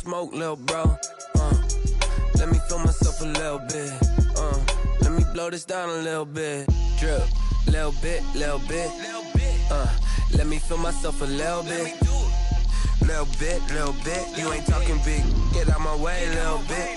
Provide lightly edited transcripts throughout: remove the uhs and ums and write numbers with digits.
smoke, little bro. Let me feel myself a little bit. Let me blow this down a little bit. Drip, little bit, little bit. Let me feel myself a little bit. Little bit, little bit. You ain't talking big. Get out my way, little bit.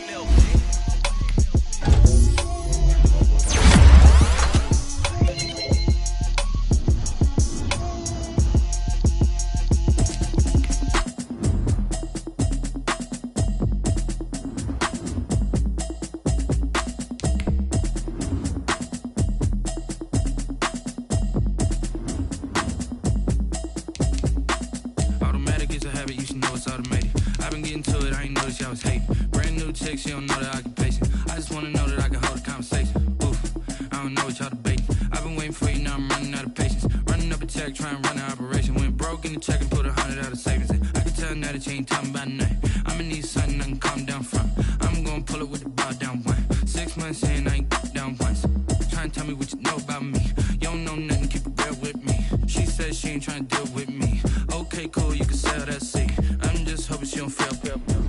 She don't know that I can pace it. I just wanna know that I can hold a conversation. Oof, I don't know what y'all debating. I've been waiting for you, now I'm running out of patience. Running up a check, trying to run an operation. Went broke in the check and put 100 out of savings in. I can tell now that you ain't talking about nothing. I'ma need something I can calm down from. I'm gonna pull it with the bar down one. 6 months in, I ain't down once. Trying to tell me what you know about me. You don't know nothing, keep it real with me. She says she ain't trying to deal with me. Okay, cool, you can sell that seat. I'm just hoping she don't fail.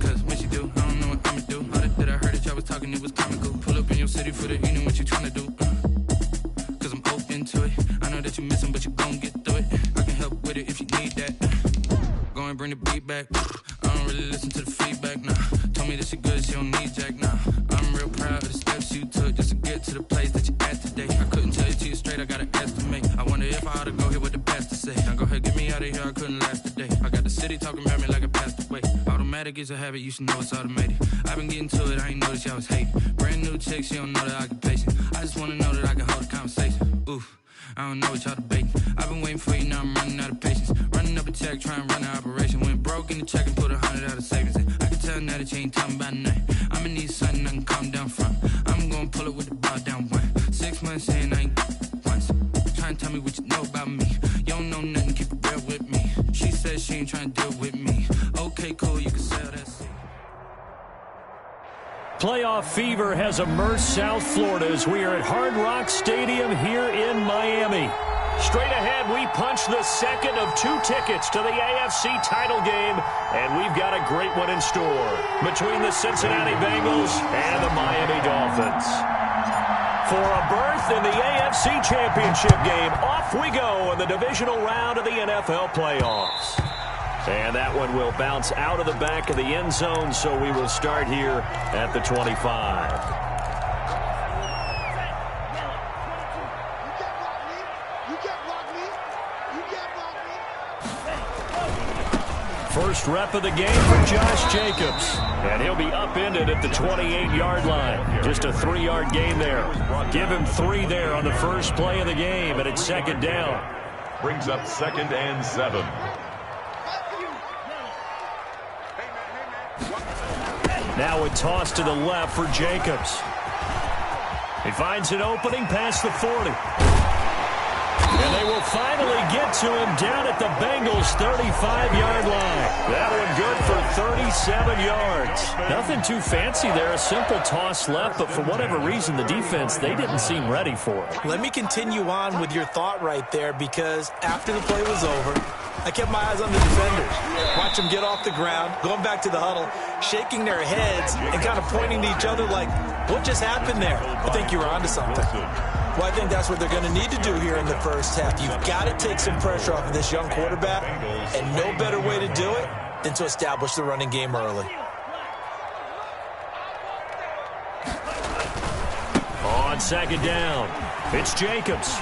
Cause when she do, I don't know what I'ma do. That I heard that y'all was talking, it was comical. Pull up in your city for the evening, what you tryna do? Cause I'm open to it. I know that you missing, but you gon' get through it. I can help with it if you need that. Go and bring the beat back. I don't really listen to the feedback, nah. Told me that she good, she don't need jack, nah. I'm real proud of the steps you took just to get to the place that you at today. I couldn't tell you to you straight, I gotta estimate. I wonder if I ought to go here with the best to say. Now go ahead, get me out of here, I couldn't last today. I got the city talking about me like I passed away. Automatic is a habit, you should know it's automated. I've been getting to it, I ain't noticed y'all was hating. Brand new chick, she don't know that I can pace it. I just wanna know that I can hold a conversation. Oof, I don't know what y'all debating. I've been waiting for you, now I'm running out of patience. Running up a check, trying to run an operation. Went broke in the check and put 100 out of savings in. I can tell now that you ain't talking about nothing. I'ma need something I can calm down from. I'm gonna pull it with the bar down one. 6 months in, I ain't once. Trying to tell me what you know about me. You don't know nothing, keep it real with me. She says she ain't trying to deal with me. Okay, cool, you can sell that seat. Playoff fever has immersed South Florida as we are at Hard Rock Stadium here in Miami. Straight ahead, we punch the second of 2 tickets to the AFC title game, and we've got a great one in store between the Cincinnati Bengals and the Miami Dolphins. For a berth in the AFC Championship game, off we go in the divisional round of the NFL playoffs. And that one will bounce out of the back of the end zone, so we will start here at the 25. First rep of the game for Josh Jacobs. And he'll be upended at the 28-yard line. Just a 3-yard gain there. Give him 3 there on the first play of the game, and it's second down. Brings up 2nd and 7. Now a toss to the left for Jacobs. He finds an opening past the 40. And they will finally get to him down at the Bengals' 35-yard line. That one good for 37 yards. Nothing too fancy there, a simple toss left, but for whatever reason, the defense, they didn't seem ready for it. Let me continue on with your thought right there, because after the play was over, I kept my eyes on the defenders. Watch them get off the ground, going back to the huddle, shaking their heads and kind of pointing to each other like, what just happened there? I think you were onto something. Well, I think that's what they're going to need to do here in the first half. You've got to take some pressure off of this young quarterback, and no better way to do it than to establish the running game early. On second down, it's Jacobs.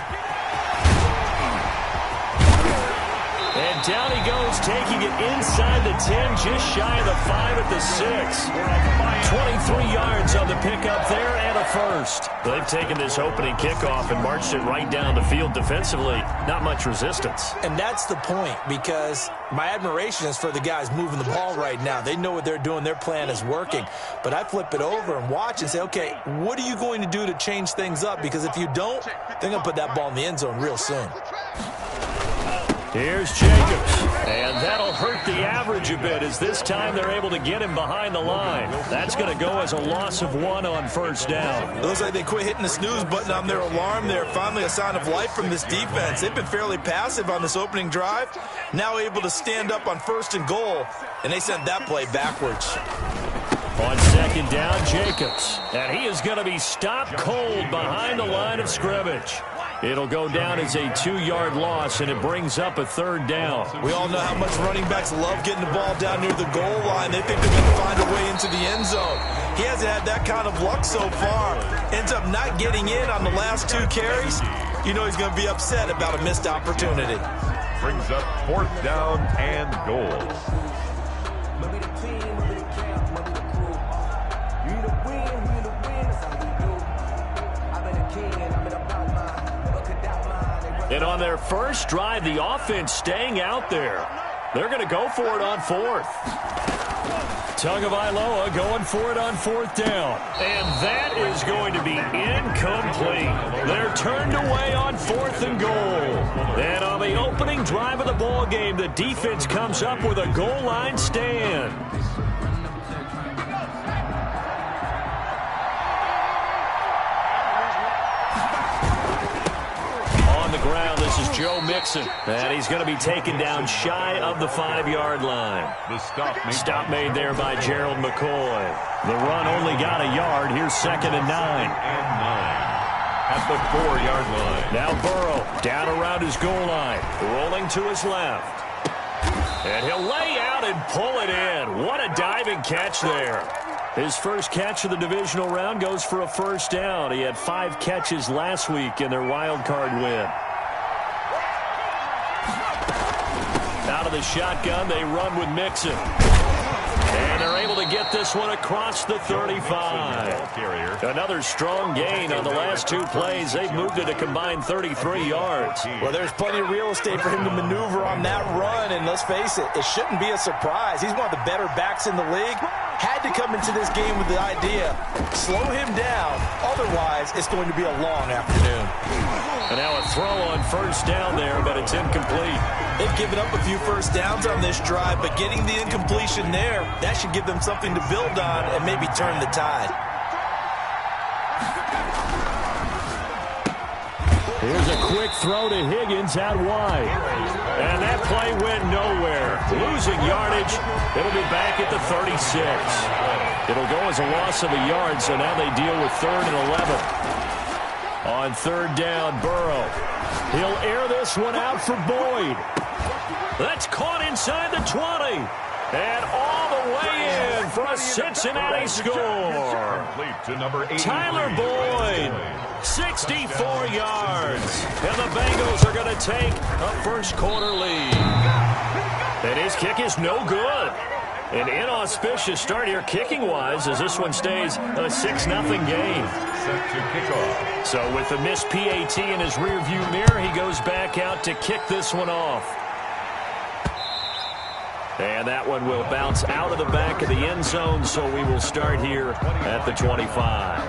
And down he goes, taking it inside the 10, just shy of the 5 at the 6. 23 yards on the pickup there and a first. They've taken this opening kickoff and marched it right down the field defensively. Not much resistance. And that's the point, because my admiration is for the guys moving the ball right now. They know what they're doing. Their plan is working. But I flip it over and watch and say, okay, what are you going to do to change things up? Because if you don't, they're going to put that ball in the end zone real soon. Here's Jacobs, and that'll hurt the average a bit as this time they're able to get him behind the line. That's going to go as a loss of 1 on first down. It looks like they quit hitting the snooze button on their alarm there. Finally a sign of life from this defense. They've been fairly passive on this opening drive. Now able to stand up on 1st and goal and they sent that play backwards. On second down, Jacobs. And he is going to be stopped cold behind the line of scrimmage. It'll go down as a 2-yard loss, and it brings up a third down. We all know how much running backs love getting the ball down near the goal line. They think they're going to find a way into the end zone. He hasn't had that kind of luck so far. Ends up not getting in on the last 2 carries. You know he's going to be upset about a missed opportunity. Brings up 4th down and goal. And on their first drive, the offense staying out there. They're going to go for it on 4th. Tagovailoa going for it on 4th down. And that is going to be incomplete. They're turned away on 4th and goal. And on the opening drive of the ball game, the defense comes up with a goal line stand. Ground. This is Joe Mixon, and he's going to be taken down shy of the 5-yard line. The stop made there by Gerald McCoy. The run only got a yard. Here's 2nd and 9. At the 4-yard line. Now Burrow down around his goal line, rolling to his left. And he'll lay out and pull it in. What a diving catch there. His first catch of the divisional round goes for a first down. He had 5 catches last week in their wild card win. Out of the shotgun, they run with Mixon. And they're able to get this one across the 35. Another strong gain on the last 2 plays. They've moved it a combined 33 yards. Well, there's plenty of real estate for him to maneuver on that run, and let's face it, it shouldn't be a surprise. He's one of the better backs in the league. Had to come into this game with the idea, slow him down, otherwise it's going to be a long afternoon. And now a throw on first down there, but it's incomplete. They've given up a few first downs on this drive, but getting the incompletion there, that should give them something to build on and maybe turn the tide. Here's a quick throw to Higgins out wide. And that play went nowhere. Losing yardage. It'll be back at the 36. It'll go as a loss of a yard, so now they deal with 3rd and 11. On 3rd down, Burrow. He'll air this one out for Boyd. That's caught inside the 20. And all the way in for a Cincinnati score. Tyler Boyd, 64 yards. And the Bengals are going to take a first-quarter lead. And his kick is no good. An inauspicious start here kicking-wise as this one stays a 6-0 game. Set to kickoff. So with the missed PAT in his rearview mirror, he goes back out to kick this one off. And that one will bounce out of the back of the end zone, so we will start here at the 25.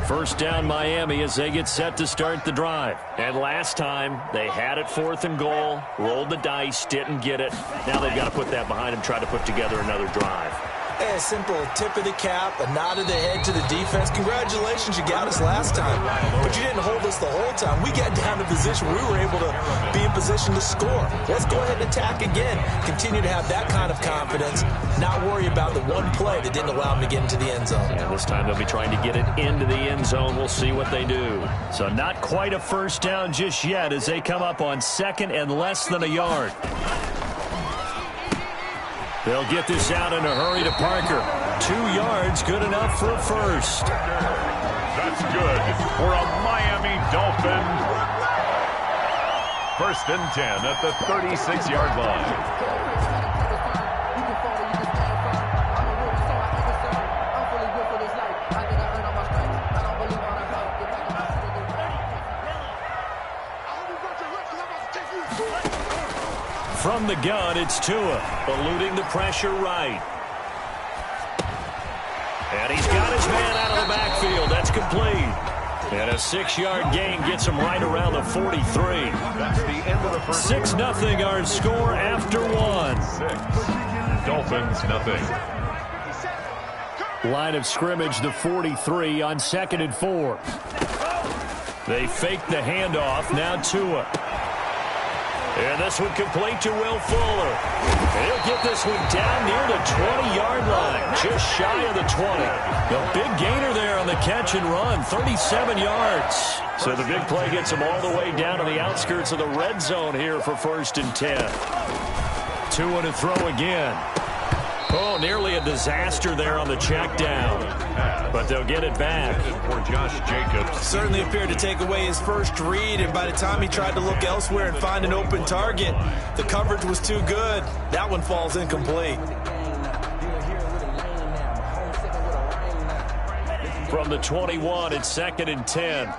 First down Miami as they get set to start the drive. And last time, they had it 4th and goal, rolled the dice, didn't get it. Now they've got to put that behind them, try to put together another drive. A simple tip of the cap, a nod of the head to the defense. Congratulations, you got us last time. But you didn't hold us the whole time. We got down to position. We were able to be in position to score. Let's go ahead and attack again. Continue to have that kind of confidence. Not worry about the one play that didn't allow them to get into the end zone. And this time they'll be trying to get it into the end zone. We'll see what they do. So not quite a first down just yet as they come up on 2nd and less than a yard. They'll get this out in a hurry to Parker. 2 yards, good enough for a first. That's good for a Miami Dolphin. 1st and 10 at the 36-yard line. From the gun, it's Tua, eluding the pressure right. And he's got his man out of the backfield. That's complete. And a 6-yard gain gets him right around the 43. That's the end of the first. 6-0 our score after 1. Dolphins nothing. Line of scrimmage, the 43 on 2nd and 4. They fake the handoff. Now Tua. And this one complete to Will Fuller. And he'll get this one down near the 20-yard line, just shy of the 20. A big gainer there on the catch and run, 37 yards. So the big play gets him all the way down to the outskirts of the red zone here for 1st and 10. Tua to throw again. Oh, nearly a disaster there on the check down. But they'll get it back. For Josh Jacobs. Certainly appeared to take away his first read, and by the time he tried to look elsewhere and find an open target, the coverage was too good. That one falls incomplete. From the 21, it's 2nd and 10.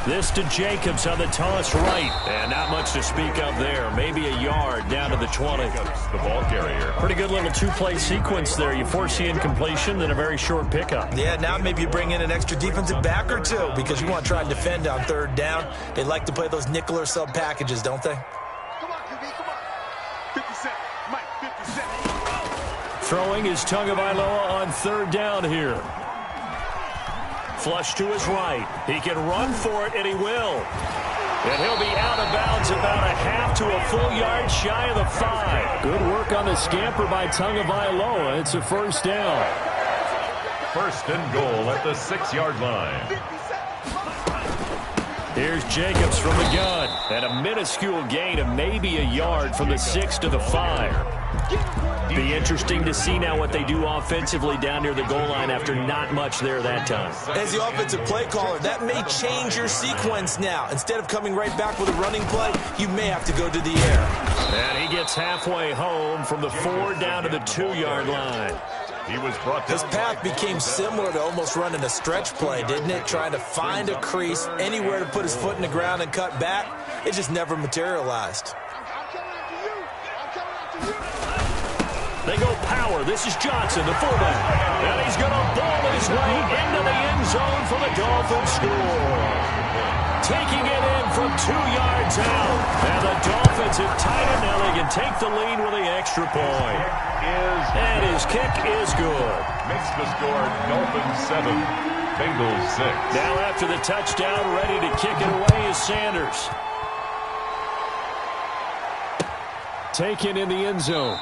This to Jacobs on the toss right. And not much to speak of there. Maybe a yard down to the 20. The ball carrier. Pretty good little two-play sequence there. You force the incompletion, then a very short pickup. Yeah, now maybe you bring in an extra defensive back or two because you want to try and defend on 3rd down. They like to play those nickel or sub packages, don't they? Come on, QB, come on. 50 Cent. Mike, 50 Cent. Throwing is Tagovailoa on 3rd down here. Flush to his right. He can run for it, and he will. And he'll be out of bounds about a half to a full yard shy of the 5. Good work on the scamper by Tagovailoa. It's a 1st down. 1st and goal at the 6-yard line. Here's Jacobs from the gun. And a minuscule gain of maybe a yard from the 6 to the 5. Be interesting to see now what they do offensively down near the goal line after not much there that time. As the offensive play caller, that may change your sequence now. Instead of coming right back with a running play, you may have to go to the air. And he gets halfway home from the 4 down to the 2-yard line. He was brought down. His path became similar to almost running a stretch play, didn't it? Trying to find a crease, anywhere to put his foot in the ground and cut back. It just never materialized. They go power. This is Johnson, the fullback. And he's going to ball his way into the end zone for the Dolphins score. Taking it in from 2 yards out. And the Dolphins have tied it. Now they can take the lead with the extra point. And his kick is good. Makes the score Dolphins 7, Bengals 6. Now after the touchdown, ready to kick it away is Sanders. Taken in the end zone.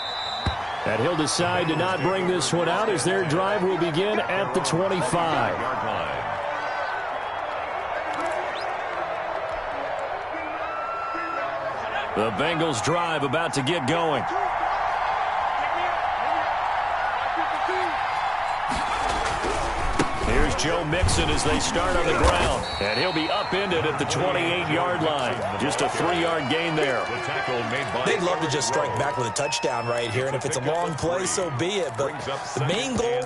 And he'll decide to not bring this one out as their drive will begin at the 25. The Bengals drive about to get going. Here's Joe Mixon as they start on the ground. And he'll be upended at the 28-yard line. Just a 3-yard gain there. They'd love to just strike back with a touchdown right here. And if it's a long play, so be it. But the main goal,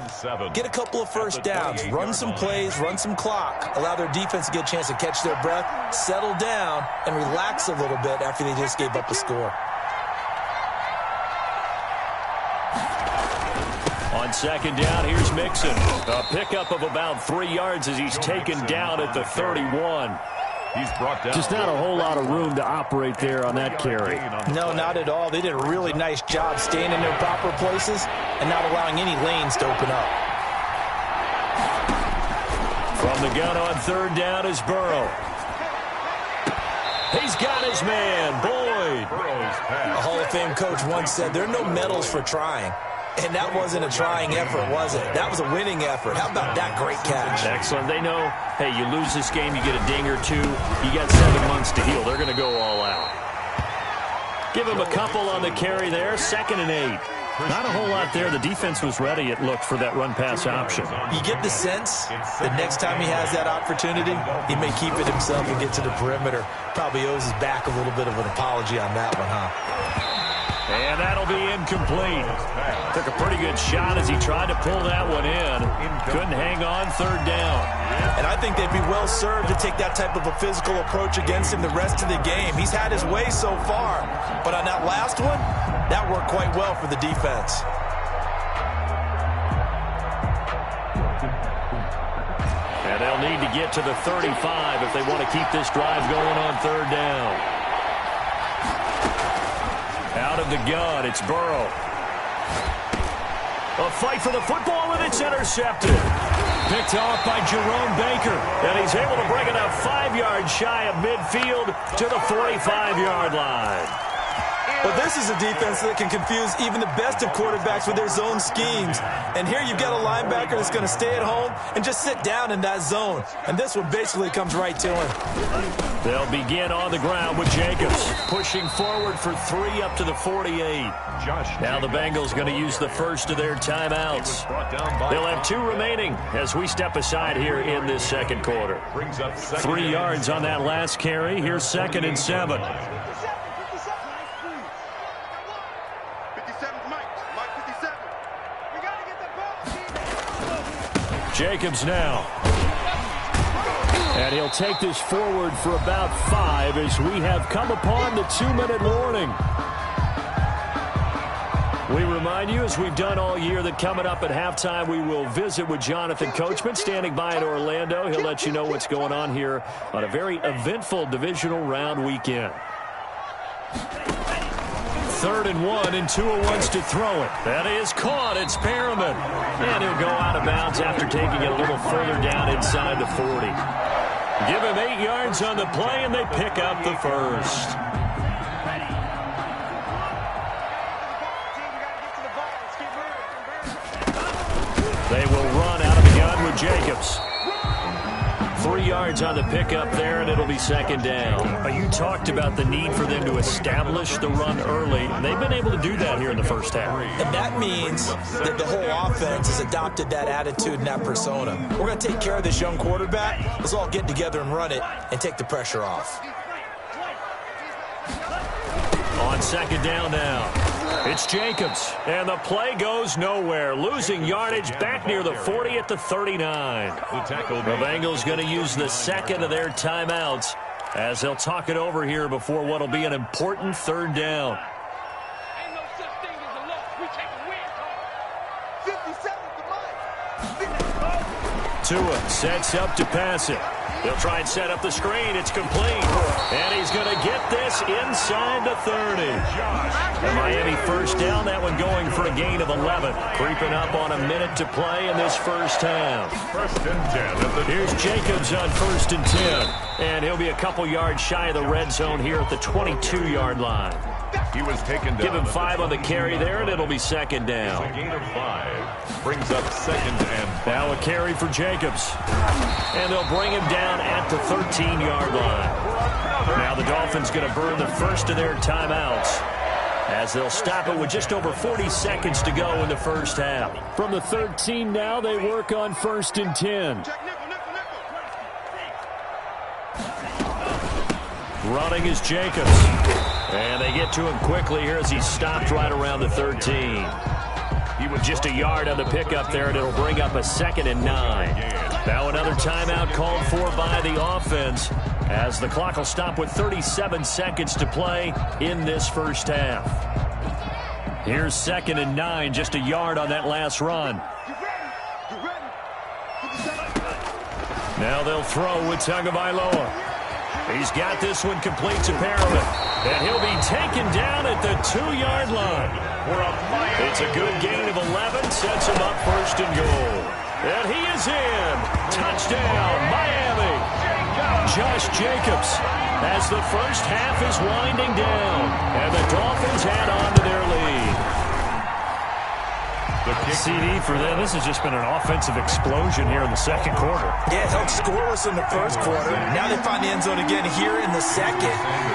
get a couple of 1st downs. Run some plays, run some clock. Allow their defense to get a chance to catch their breath, settle down, and relax a little bit after they just gave up a score. On 2nd down, here's Mixon. A pickup of about 3 yards as he's taken down at the 31. He's brought down. Just not a whole lot of room to operate there on that carry. No, not at all. They did a really nice job staying in their proper places and not allowing any lanes to open up. From the gun on 3rd down is Burrow. He's got his man, Boyd. A Hall of Fame coach once said, there are no medals for trying. And that wasn't a trying effort, was it? That was a winning effort. How about that great catch? Excellent. They know, hey, you lose this game, you get a ding or 2. You got 7 months to heal. They're going to go all out. Give him a couple on the carry there. 2nd and 8. Not a whole lot there. The defense was ready, it looked, for that run-pass option. You get the sense that next time he has that opportunity, he may keep it himself and get to the perimeter. Probably owes his back a little bit of an apology on that one, huh? And that'll be incomplete. Took a pretty good shot as he tried to pull that one in. Couldn't hang on 3rd down. And I think they'd be well served to take that type of a physical approach against him the rest of the game. He's had his way so far. But on that last one, that worked quite well for the defense. And And they'll need to get to the 35 if they want to keep this drive going on third down. Out of the gun, it's Burrow. A fight for the football, and it's intercepted. Picked off by Jerome Baker. And he's able to bring it up 5 yards shy of midfield to the 45-yard line. Well, this is a defense that can confuse even the best of quarterbacks with their zone schemes. And here you've got a linebacker that's going to stay at home and just sit down in that zone. And this one basically comes right to him. They'll begin on the ground with Jacobs, pushing forward for 3 up to the 48. Now the Bengals going to use the first of their timeouts. They'll have 2 remaining as we step aside here in this second quarter. 3 yards on that last carry. Here's 2nd and 7. Jacobs now. And he'll take this forward for about 5 as we have come upon the 2-minute warning. We remind you, as we've done all year, that coming up at halftime, we will visit with Jonathan Coachman, standing by in Orlando. He'll let you know what's going on here on a very eventful divisional round weekend. 3rd and 1, and Tua wants to throw it. That is caught. It's Perriman. And he'll go out of bounds after taking it a little further down inside the 40. Give him 8 yards on the play, and they pick up the first. They will run out of the gun with Jacobs. 3 yards on the pickup there, and it'll be 2nd down. You talked about the need for them to establish the run early. They've been able to do that here in the first half. And that means that the whole offense has adopted that attitude and that persona. We're going to take care of this young quarterback. Let's all get together and run it and take the pressure off. On 2nd down now, it's Jacobs, and the play goes nowhere, losing yardage back near the 40 at the 39. The Bengals going to use the 2nd of their timeouts as they'll talk it over here before what will be an important 3rd down. Tua sets up to pass it. They'll try and set up the screen. It's complete. And he's going to get this inside the 30. The Miami first down, that one going for a gain of 11. Creeping up on a minute to play in this first half. 1st and 10. Here's Jacobs on 1st and 10. And he'll be a couple yards shy of the red zone here at the 22-yard line. He was taken down. Give him 5 on the carry there, and it'll be 2nd down. A gain of 5 brings up 2nd and 5. Now a carry for Jacobs. And they'll bring him down at the 13-yard line. Now the Dolphins going to burn the first of their timeouts as they'll stop it with just over 40 seconds to go in the first half. From the 13 now, they work on 1st and 10. Running is Jacobs. And they get to him quickly here as he's stopped right around the 13. He was just a yard on the pickup there, and it'll bring up a 2nd and 9. Now another timeout called for by the offense as the clock will stop with 37 seconds to play in this first half. Here's 2nd and 9, just a yard on that last run. Now they'll throw with Tagovailoa. He's got this one complete to Perriman. And he'll be taken down at the 2-yard line. It's a good gain of 11, sets him up 1st and goal. And he is in. Touchdown, Miami. Josh Jacobs as the first half is winding down. And the Dolphins add on to their lead. CD for them. This has just been an offensive explosion here in the second quarter. Yeah, it held scoreless in the first quarter. Now they find the end zone again here in the second.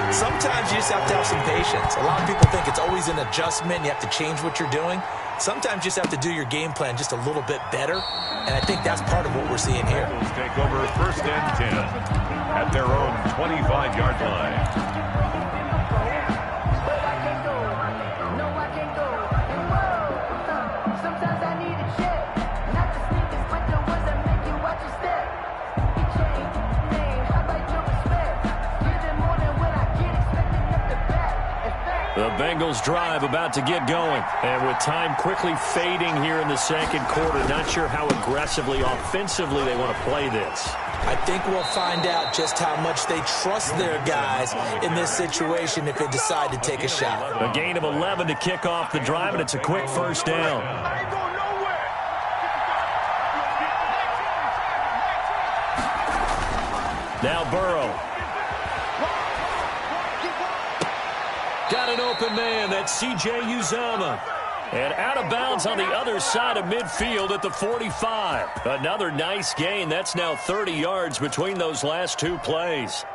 Sometimes you just have to have some patience. A lot of people think it's always an adjustment. You have to change what you're doing. Sometimes you just have to do your game plan just a little bit better. And I think that's part of what we're seeing here. Take over 1st and 10 at their own 25-yard line. The Bengals drive about to get going. And with time quickly fading here in the second quarter, not sure how aggressively, offensively they want to play this. I think we'll find out just how much they trust their guys in this situation if they decide to take a shot. A gain of 11 to kick off the drive, and it's a quick first down. Now Burrow. Got an open man. That's C.J. Uzomah. And out of bounds on the other side of midfield at the 45. Another nice gain. That's now 30 yards between those last two plays.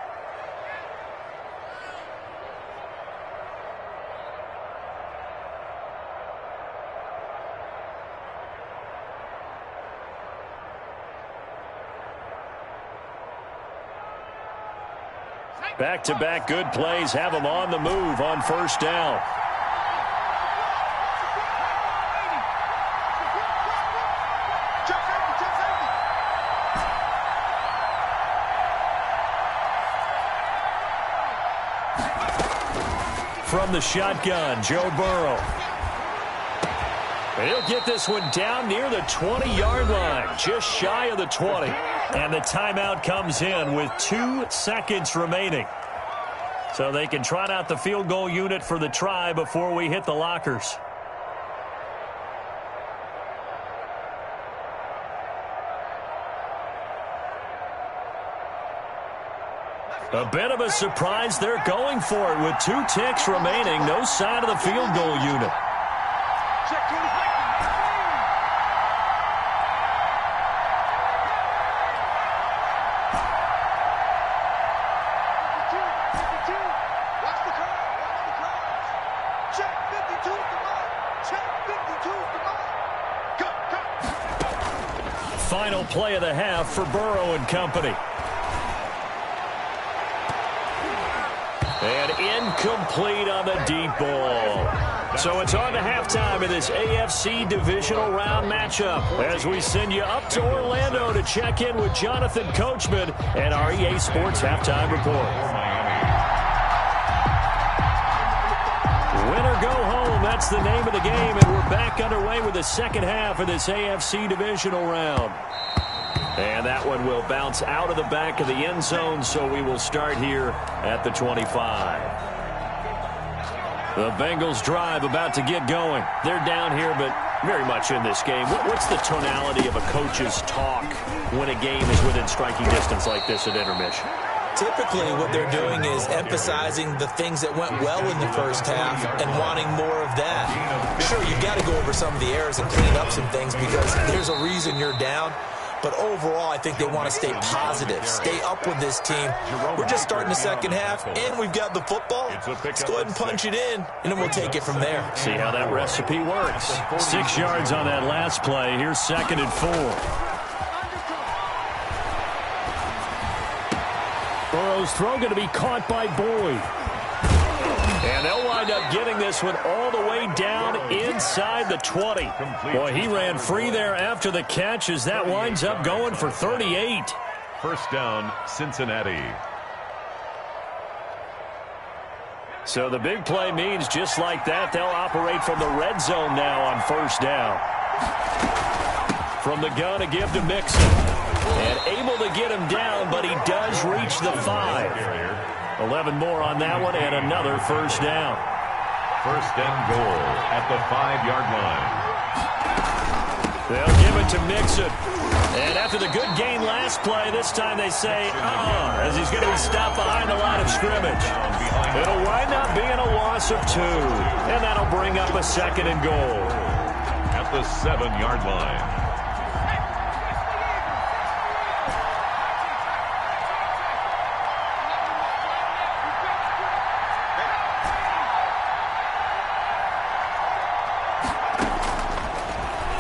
Back-to-back good plays have them on the move on first down. From the shotgun, Joe Burrow. He'll get this one down near the 20-yard line, just shy of the 20. And the timeout comes in with 2 seconds remaining. So they can trot out the field goal unit for the try before we hit the lockers. A bit of a surprise. They're going for it with 2 ticks remaining. No sign of the field goal unit. Final play of the half for Burrow and company. And incomplete on the deep ball. So it's on to halftime in this AFC divisional round matchup as we send you up to Orlando to check in with Jonathan Coachman and our EA Sports Halftime Report. Win or go home, that's the name of the game, and we're back underway with the second half of this AFC divisional round. And that one will bounce out of the back of the end zone, so we will start here at the 25. The Bengals drive about to get going. They're down here, but very much in this game. What's the tonality of a coach's talk when a game is within striking distance like this at intermission? Typically, what they're doing is emphasizing the things that went well in the first half and wanting more of that. Sure, you've got to go over some of the errors and clean up some things because there's a reason you're down. But overall, I think they want to stay positive, stay up with this team. We're just starting the second half, and we've got the football. Let's go ahead and punch it in, and then we'll take it from there. See how that recipe works. 6 yards on that last play. Here's 2nd and 4. Burrow's throw going to be caught by Boyd. And they'll wind up getting this one all the way down inside the 20. Boy, he ran free there after the catch as that winds up going for 38. First down, Cincinnati. So the big play means just like that, they'll operate from the red zone now on first down. From the gun, a give to Mixon. And able to get him down, but he does reach the 5. 11 more on that one, and another first down. First and goal at the 5-yard line. They'll give it to Mixon. And after the good gain last play, this time they say, as he's going to be stopped behind the line of scrimmage. It'll wind up being a loss of 2. And that'll bring up a 2nd and goal. At the 7-yard line.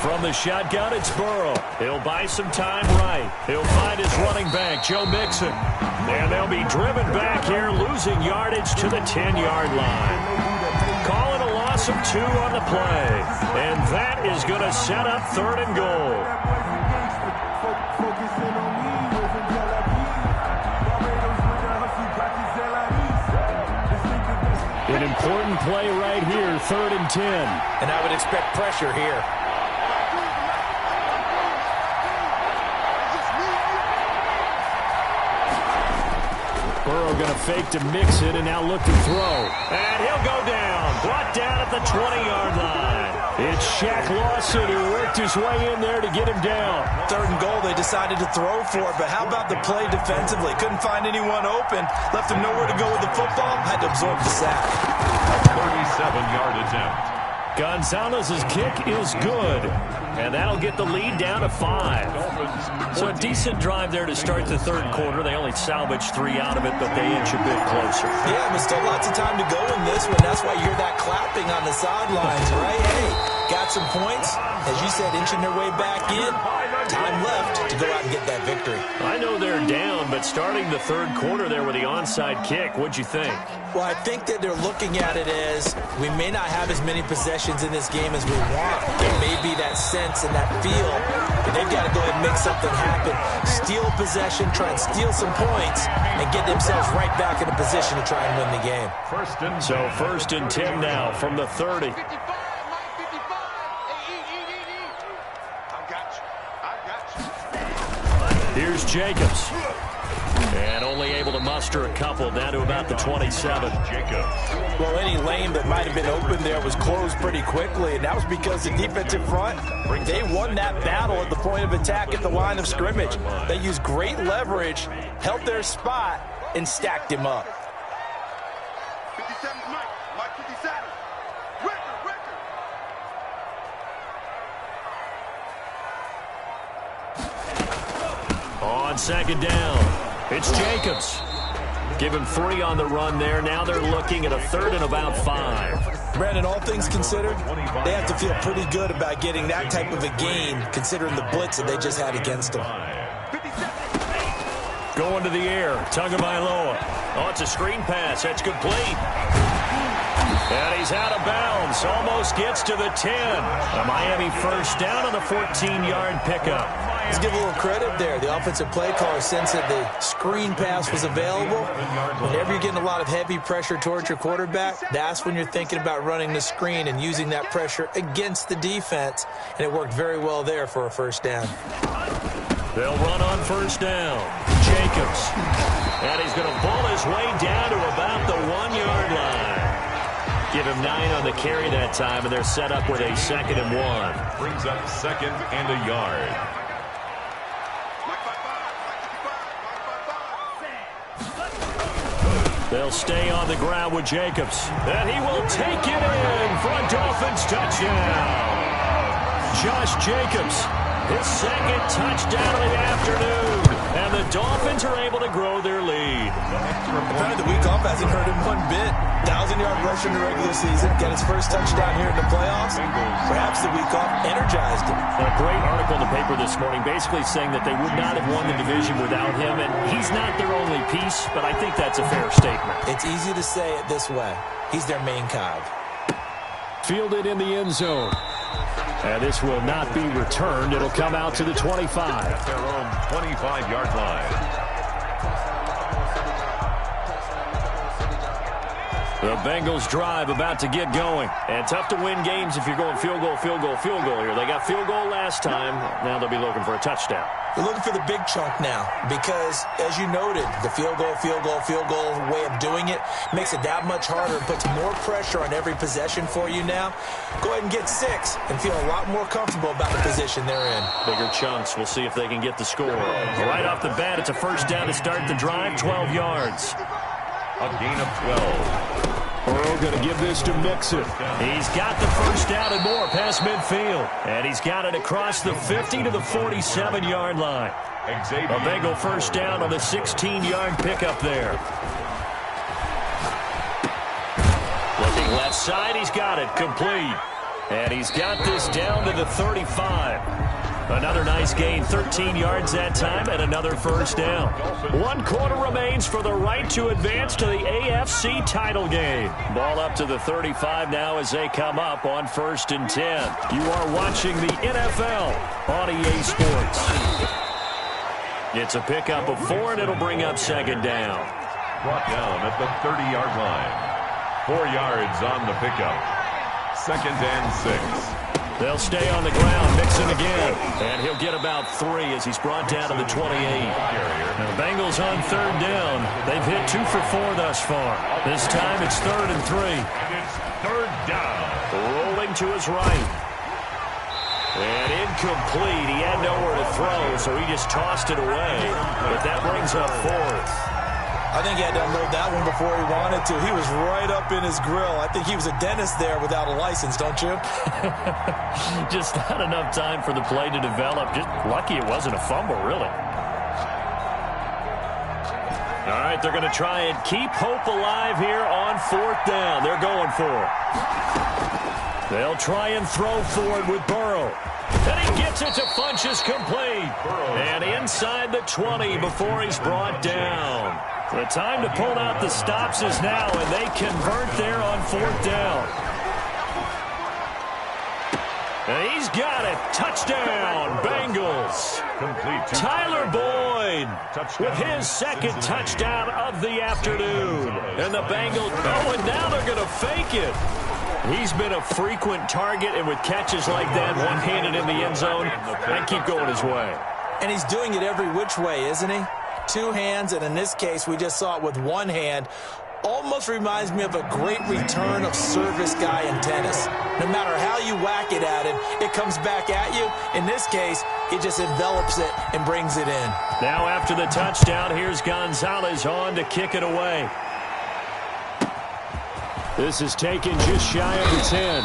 From the shotgun, it's Burrow. He'll buy some time right. He'll find his running back, Joe Mixon. And they'll be driven back here, losing yardage to the 10-yard line. Calling a loss of 2 on the play. And that is going to set up 3rd and goal. An important play right here, 3rd and 10. And I would expect pressure here. Burrow going to fake to mix it and now look to throw. And he'll go down. Brought down at the 20-yard line. It's Shaq Lawson who worked his way in there to get him down. 3rd and goal, they decided to throw for it, but how about the play defensively? Couldn't find anyone open. Left him nowhere to go with the football. Had to absorb the sack. A 37-yard attempt. Gonzalez's kick is good, and that'll get the lead down to 5. So a decent drive there to start the 3rd quarter. They only salvaged 3 out of it, but they inch a bit closer. Yeah, but still lots of time to go in this one. That's why you hear that clapping on the sidelines, right? Hey, got some points. As you said, inching their way back in. Time left to go out and get that victory. I know they're down, but starting the 3rd quarter there with the onside kick, what'd you think? Well, I think that they're looking at it as we may not have as many possessions in this game as we want. There may be that sense and that feel that they've got to go ahead and make something happen. Steal possession, try and steal some points, and get themselves right back in a position to try and win the game. So 1st and 10 now from the 30. Here's Jacobs. And only able to muster a couple down to about the 27. Well, any lane that might have been open there was closed pretty quickly, and that was because the defensive front, they won that battle at the point of attack at the line of scrimmage. They used great leverage, held their spot, and stacked him up. 57 Mike 57. Record. On 2nd down, it's Jacobs. Give him 3 on the run there. Now they're looking at a 3rd and about 5. Brandon, all things considered, they have to feel pretty good about getting that type of a gain, considering the blitz that they just had against them. Going to the air, Tagovailoa. Oh, it's a screen pass. That's complete. And he's out of bounds. Almost gets to the 10. A Miami 1st down on the 14-yard pickup. Let's give a little credit there. The offensive play caller sensed that the screen pass was available. Whenever you're getting a lot of heavy pressure towards your quarterback, that's when you're thinking about running the screen and using that pressure against the defense. And it worked very well there for a 1st down. They'll run on 1st down. Jacobs. And he's going to ball his way down to about the 1-yard line. Give him 9 on the carry that time, and they're set up with a 2nd and 1. Brings up 2nd and a yard. They'll stay on the ground with Jacobs. And he will take it in for a Dolphins touchdown. Josh Jacobs, his 2nd touchdown of the afternoon. And the Dolphins are able to grow their lead. Apparently the week off hasn't hurt him one bit. 1,000-yard rush in the regular season. Got his 1st touchdown here in the playoffs. Perhaps the week off energized him. A great article in the paper this morning basically saying that they would not have won the division without him. And he's not their only piece, but I think that's a fair statement. It's easy to say it this way. He's their main cog. Fielded in the end zone. And this will not be returned. It'll come out to the 25. At their own 25-yard line. The Bengals drive about to get going. And tough to win games if you're going field goal here. They got field goal last time. Now they'll be looking for a touchdown. They're looking for the big chunk now because, as you noted, the field goal way of doing it makes it that much harder and puts more pressure on every possession for you now. Go ahead and get 6 and feel a lot more comfortable about the position they're in. Bigger chunks. We'll see if they can get the score. Right off the bat, it's a 1st down to start the drive, 12 yards. A gain of 12. Burrow going to give this to Mixon. He's got the 1st down and more past midfield. And he's got it across the 50 to the 47-yard line. A Bengal 1st down on the 16-yard pickup there. Looking left side, he's got it complete. And he's got this down to the 35. Another nice gain, 13 yards that time, and another 1st down. 1 quarter remains for the right to advance to the AFC title game. Ball up to the 35 now as they come up on 1st and 10. You are watching the NFL on EA Sports. It's a pickup of 4, and it'll bring up 2nd down. Brought down at the 30-yard line. 4 yards on the pickup. 2nd and 6. They'll stay on the ground, Mixon again. And he'll get about 3 as he's brought down to the 28. Now the Bengals on 3rd down. They've hit 2 for 4 thus far. This time it's 3rd and 3. And it's 3rd down. Rolling to his right. And incomplete. He had nowhere to throw, so he just tossed it away. But that brings up 4th. I think he had to unload that one before he wanted to. He was right up in his grill. I think he was a dentist there without a license, don't you? Just not enough time for the play to develop. Just lucky it wasn't a fumble, really. All right, they're going to try and keep hope alive here on 4th down. They're going for it. They'll try and throw forward with Burrow. And he gets it to Funchess complete. And inside the 20 before he's brought down. The time to pull out the stops is now, and they convert there on 4th down. And he's got it. Touchdown, Bengals. Complete. Tyler Boyd with his 2nd touchdown of the afternoon. And the Bengals, and now they're going to fake it. He's been a frequent target, and with catches like that, one-handed in the end zone, I keep going his way. And he's doing it every which way, isn't he? 2 hands, and in this case, we just saw it with 1 hand. Almost reminds me of a great return of service guy in tennis. No matter how you whack it at him, it comes back at you. In this case, it just envelops it and brings it in. Now after the touchdown, here's Gonzalez on to kick it away. This is taken just shy of the 10.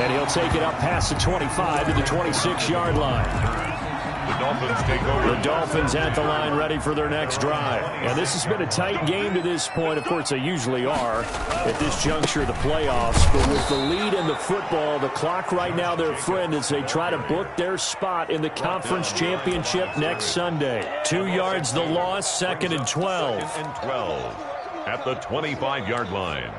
And he'll take it up past the 25 to the 26-yard line. The Dolphins take over. The Dolphins at the line ready for their next drive. And this has been a tight game to this point. Of course, they usually are at this juncture of the playoffs. But with the lead in the football, the clock right now their friend as they try to book their spot in the conference championship next Sunday. 2 yards the loss, 2nd and 12. 2nd and 12 at the 25-yard line.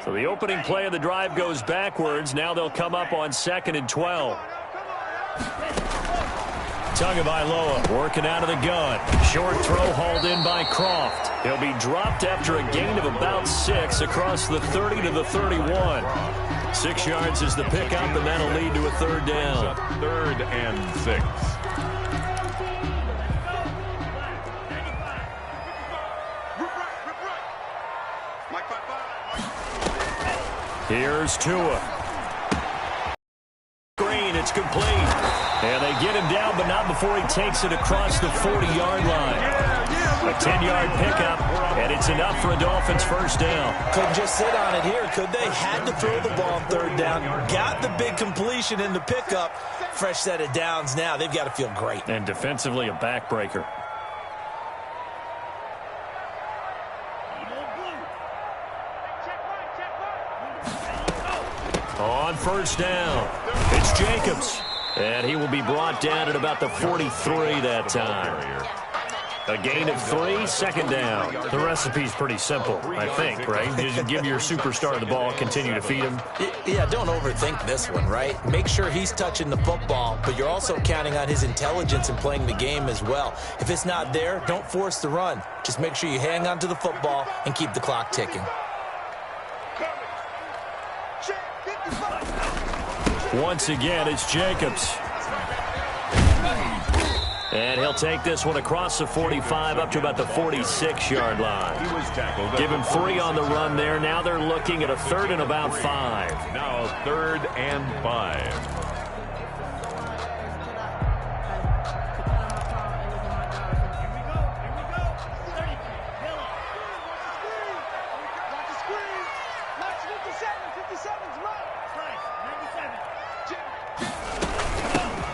So the opening play of the drive goes backwards. Now they'll come up on 2nd and 12. Tagovailoa working out of the gun. Short throw hauled in by Croft. He'll be dropped after a gain of about 6 across the 30 to the 31. 6 yards is the pickup, and that'll lead to a 3rd down. 3rd and 6. Here's Tua. Green, it's complete. And they get him down, but not before he takes it across the 40-yard line. A 10-yard pickup, and it's enough for a Dolphins 1st down. Couldn't just sit on it here, could they? Had to throw the ball on 3rd down. Got the big completion in the pickup. Fresh set of downs now. They've got to feel great. And defensively, a backbreaker. On 1st down, it's Jacobs. And he will be brought down at about the 43 that time. A gain of 3, 2nd down. The recipe's pretty simple, I think, right? Just give your superstar the ball, continue to feed him. Yeah, don't overthink this one, right? Make sure he's touching the football, but you're also counting on his intelligence in playing the game as well. If it's not there, don't force the run. Just make sure you hang on to the football and keep the clock ticking. Once again, it's Jacobs. And he'll take this one across the 45 up to about the 46-yard line. He was tackled. Give him 3 on the run there. Now they're looking at a 3rd and about 5. Now 3rd and 5.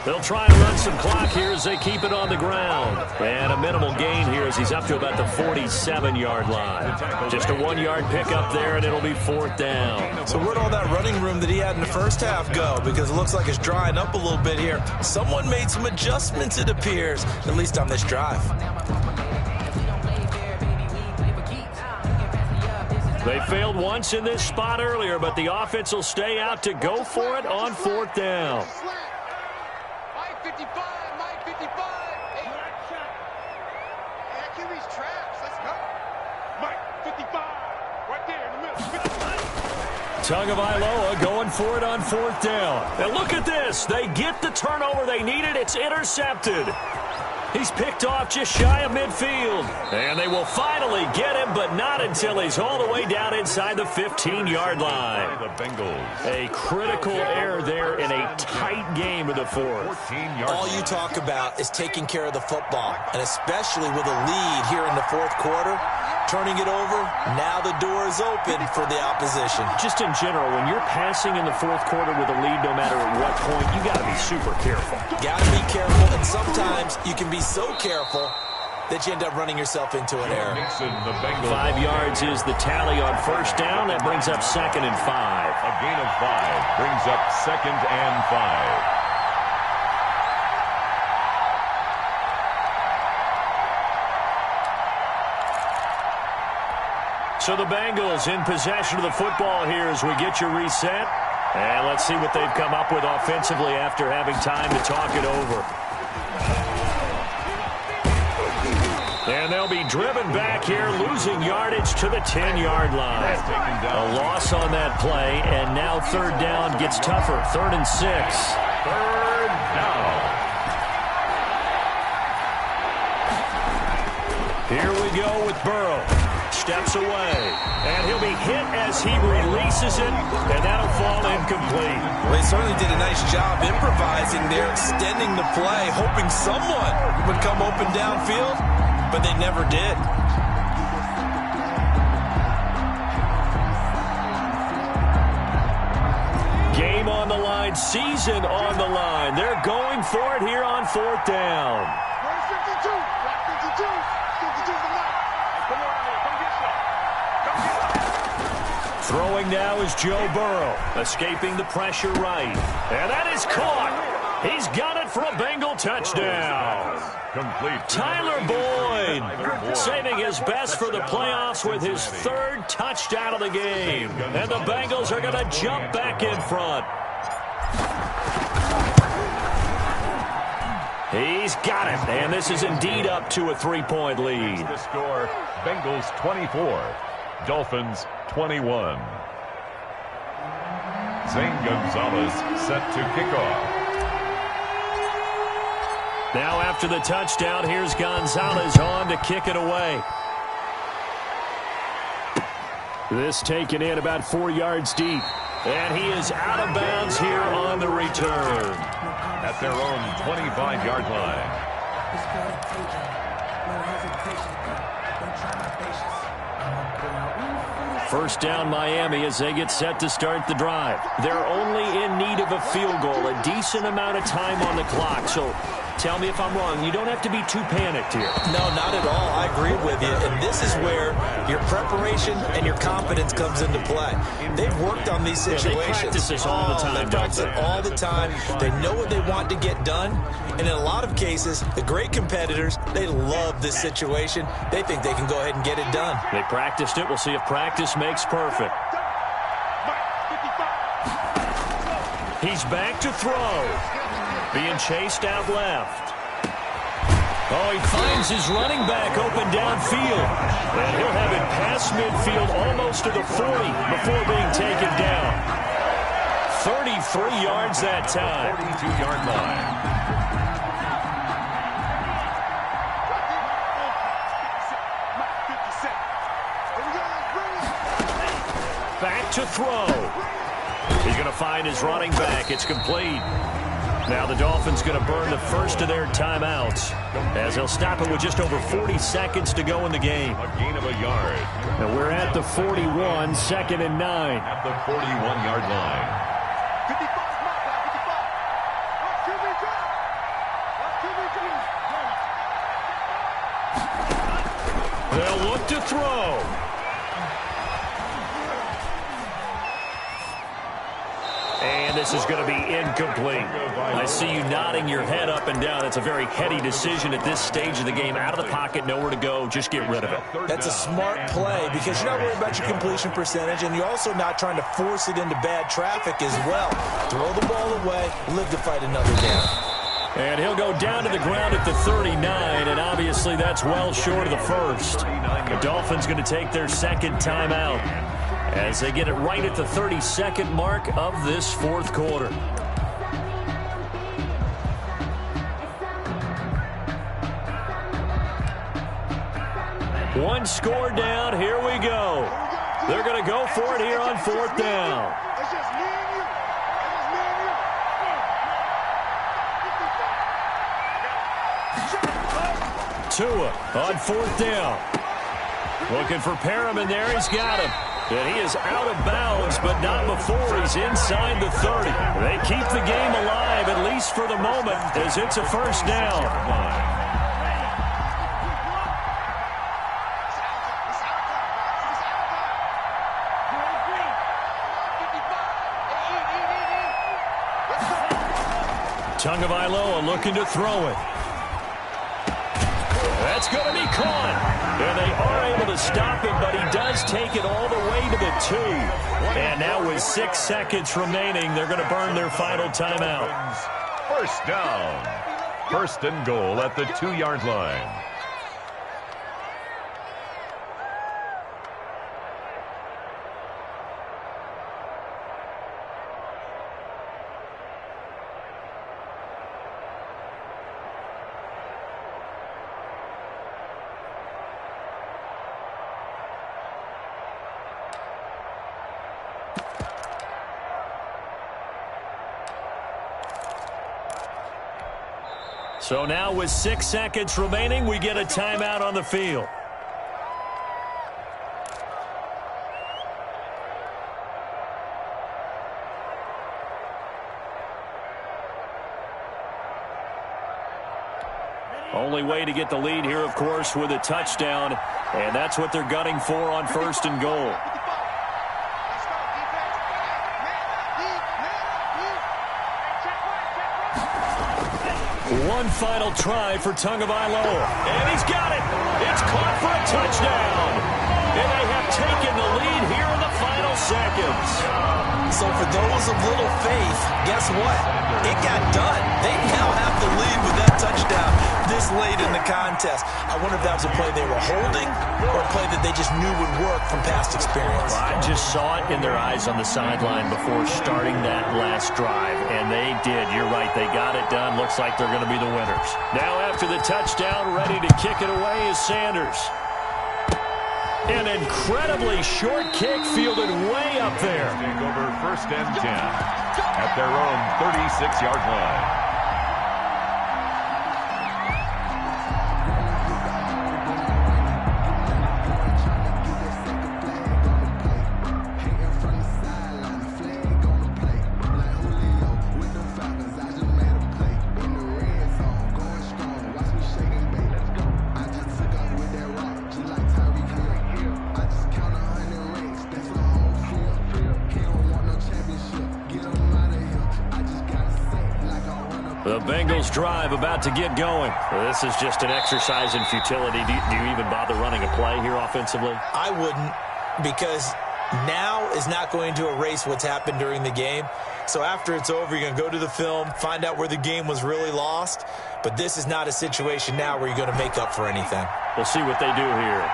They'll try and run some clock here as they keep it on the ground. And a minimal gain here as he's up to about the 47-yard line. Just a 1-yard pickup there, and it'll be 4th down. So where'd all that running room that he had in the first half go? Because it looks like it's drying up a little bit here. Someone made some adjustments, it appears, at least on this drive. They failed once in this spot earlier, but the offense will stay out to go for it on 4th down. Mike 55, Mike 55. Hey, that QB's traps. Let's go. Tagovailoa going for it on 4th down. And look at this. They get the turnover they needed. It's intercepted. He's picked off just shy of midfield. And they will finally get him, but not until he's all the way down inside the 15-yard line. The Bengals. A critical error there in a tight game of the 4th. All you talk about is taking care of the football, and especially with a lead here in the 4th quarter. Turning it over, now the door is open for the opposition. Just in general, when you're passing in the 4th quarter with a lead, no matter at what point, you got to be super careful. Got to be careful, and sometimes you can be so careful that you end up running yourself into an error. 5 yards is the tally on 1st down. That brings up 2nd and 5. A gain of 5 brings up 2nd and 5. So the Bengals in possession of the football here as we get you reset. And let's see what they've come up with offensively after having time to talk it over. And they'll be driven back here, losing yardage to the 10-yard line. A loss on that play, and now 3rd down gets tougher. 3rd and 6. 3rd down. Here we go with Burrow. Steps away, and he'll be hit as he releases it, and that'll fall incomplete. Well, they certainly did a nice job improvising there, extending the play, hoping someone would come open downfield, but they never did. Game on the line, season on the line. They're going for it here on 4th down. Throwing now is Joe Burrow, escaping the pressure right. And that is caught. He's got it for a Bengal touchdown. Complete. Tyler Boyd saving his best for the playoffs with his 3rd touchdown of the game. And the Bengals are going to jump back in front. He's got it. And this is indeed up to a 3-point lead. The score, Bengals 24. Dolphins 21. Zane Gonzalez set to kick off. Now after the touchdown, here's Gonzalez on to kick it away. This taken in about 4 yards deep. And he is out of bounds here on the return. At their own 25-yard line. First down Miami as they get set to start the drive. They're only in need of a field goal, a decent amount of time on the clock. So tell me if I'm wrong. You don't have to be too panicked here. No, not at all. I agree with you. And this is where your preparation and your confidence comes into play. They've worked on these situations. Yeah, they practice this all the time. They practice it all the time. They know what they want to get done. And in a lot of cases, the great competitors, they love this situation. They think they can go ahead and get it done. They practiced it. We'll see if practice makes perfect. He's back to throw. Being chased out left. Oh, he finds his running back open downfield. And he'll have it past midfield almost to the 40 before being taken down. 33 yards that time. 42-yard line. Back to throw. He's going to find his running back. It's complete. Now the Dolphins going to burn the first of their timeouts as they'll stop it with just over 40 seconds to go in the game. A gain of a yard. And we're at the 41, 2nd and 9. At the 41-yard line. They'll look to throw. And this is going to be incomplete. I see you nodding your head up and down. That's a very heady decision at this stage of the game. Out of the pocket, nowhere to go. Just get rid of it. That's a smart play because you're not worried about your completion percentage, and you're also not trying to force it into bad traffic as well. Throw the ball away, live to fight another down. And he'll go down to the ground at the 39, and obviously that's well short of the first. The Dolphins going to take their second timeout. as they get it right at the 32nd mark of this fourth quarter. One score down. Here we go. They're going to go for it here on fourth down. Tua on fourth down. Looking for Perriman there. He's got him. And he is out of bounds, but not before he's inside the 30. They keep the game alive, at least for the moment, as it's a first down. Tagovailoa looking to throw it. That's going to be caught. And they are able to stop him, but he does take it all the way to the 2. And now with 6 seconds remaining, they're going to burn their final timeout. First down. First and goal at the 2-yard line. So now with 6 seconds remaining, we get a timeout on the field. Only way to get the lead here, of course, with a touchdown, and that's what they're gunning for on first and goal. One final try for Tagovailoa. And he's got it. It's caught for a touchdown. And they have taken the lead here in the final seconds. So for those of little faith, guess what? It got done. They now have the lead with that touchdown this late in the contest. I wonder if that was a play they were holding or a play that they just knew would work from past experience. Well, I just saw it in their eyes on the sideline before starting that last drive, and they did. You're right. They got it done. Looks like they're going to be the winners. Now after the touchdown, ready to kick it away is Sanders. An incredibly short kick fielded way up there. Take over first and 10 at their own 36-yard line. The Bengals drive about to get going. Well, this is just an exercise in futility. Do you even bother running a play here offensively? I wouldn't, because now is not going to erase what's happened during the game. So after it's over, you're going to go to the film, find out where the game was really lost. But this is not a situation now where you're going to make up for anything. We'll see what they do here.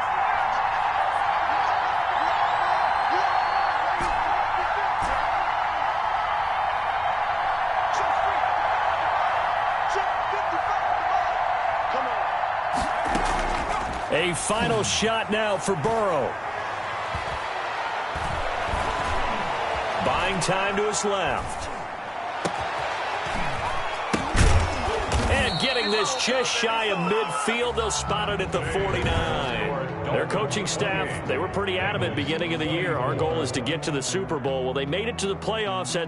A final shot now for Burrow. Buying time to his left. And getting this just shy of midfield. They'll spot it at the 49. Their coaching staff, they were pretty adamant beginning of the year. Our goal is to get to the Super Bowl. Well, they made it to the playoffs at